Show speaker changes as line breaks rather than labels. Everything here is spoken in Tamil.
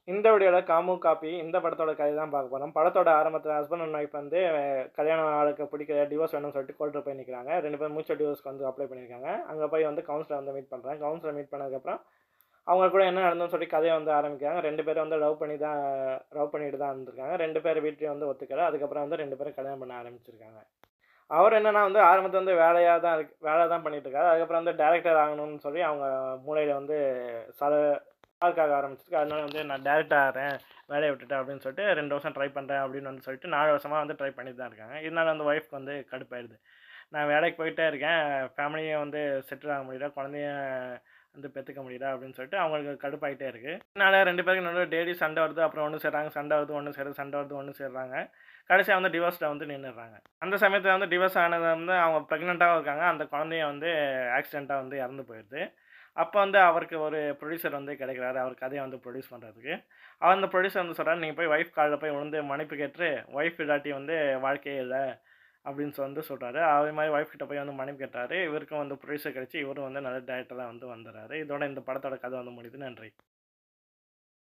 இந்த வீடியோல காமு காப்பி இந்த படத்தோட கதை தான் பார்க்க போறோம். படத்தோட ஆரம்பத்தில ஹஸ்பண்ட் அண்ட் ஒய்ஃப் வந்து கல்யாணம் ஆளுக்கு பிடிக்கல, டிவோர்ஸ் வேணும்னு சொல்லிட்டு கோர்ட்ல போய் நிக்கிறாங்க. 2 பேரும் மியூச்சுவல் டிவோர்ஸ்க்கு வந்து அப்ளை பண்ணியிருக்காங்க. அங்க போய் வந்து கவுன்சிலர் வந்து மீட் பண்றாங்க. கவுன்சிலர் மீட் பண்ணதுக்கப்புறம், அவங்க கூட என்ன நடந்ததுன்னு சொல்லி கதைய வந்து ஆரம்பிக்கிறாங்க. 2 பேரும் வந்து லவ் பண்ணிட்டு தான் இருந்திருக்காங்க. 2 பேர் வீட்லயும் வந்து ஒத்துக்கல. அதுக்கப்புறம் வந்து 2 பேரும் கல்யாணம் பண்ண ஆரம்பிச்சிருக்காங்க. அவர் என்னன்னா வந்து ஆரம்பத்துல வந்து வேலை தான் பண்ணிட்டு இருக்காரு. அதுக்கப்புறம் வந்து டைரக்டர் ஆகணும்னு சொல்லி அவங்க மூளையில வந்து சல ஸ்பார்க் ஆக ஆரம்பிச்சிருக்கு. அதனால வந்து நான் டைரக்டர் ஆகுறேன், வேலைய விட்டுட்டேன் அப்படின்னு சொல்லிட்டு 2 வருஷம் ட்ரை பண்றேன் அப்படின்னு வந்து சொல்லிட்டு 4 வருஷமா வந்து ட்ரை பண்ணிட்டு தான் இருக்காங்க. இதனால வந்து ஒய்ஃப்க்கு வந்து கடுப்பாயிடுது. நான் வேலைக்கு போயிட்டே இருக்கேன், ஃபேமிலியும் வந்து செட்டில் ஆக முடியல, குழந்தைய வந்து பெத்துக்க முடியல அப்படின்னு சொல்லிட்டு அவங்களுக்கு கடுப்பாயிட்டே இருக்கு. இதனால 2 பேருக்கு நடுவுல டெய்லி சண்டை வருது. அப்புறம் ஒண்ணு சேர்றாங்க, சண்டை வருது, ஒண்ணு சேருது, சண்டை வருது, ஒண்ணு சேர்றாங்க. கடைசியா வந்து டிவோர்ஸ்ல வந்து நின்னுடுறாங்க. அந்த சமயத்துல வந்து டிவோர்ஸ் ஆனது வந்து அவங்க பிரெக்னன்ட்டாவும் இருக்காங்க. அந்த குழந்தையும் வந்து ஆக்சிடென்ட்டா வந்து இறந்து போயிருது. அப்ப வந்து அவருக்கு ஒரு புரொடியூசர் வந்து கிடைக்கிறாரு. அவர் கதைய வந்து புரொடியூஸ் பண்றதுக்கு. அந்த புரொடியூசர் வந்து சொல்றாரு, "நீங்க போய் ஒய்ஃப் கால்ல போய் விழுந்து மன்னிப்பு கேட்டுரு. ஒய்ஃப் இல்லாட்டி வந்து வாழ்க்கையே இல்ல." அப்படின்னு வந்து சொல்றாரு. அதே மாரி ஒய்ஃப் கிட்ட போய் வந்து மன்னிப்பு கேட்டாரு. இவருக்கும் வந்து புரொடியூசர் கிடைச்சு, இவரும் வந்து நல்ல டைரக்டரா வந்து வந்துர்றாரு. இதோட இந்த படத்தோட கதை வந்து முடியுது. நன்றி.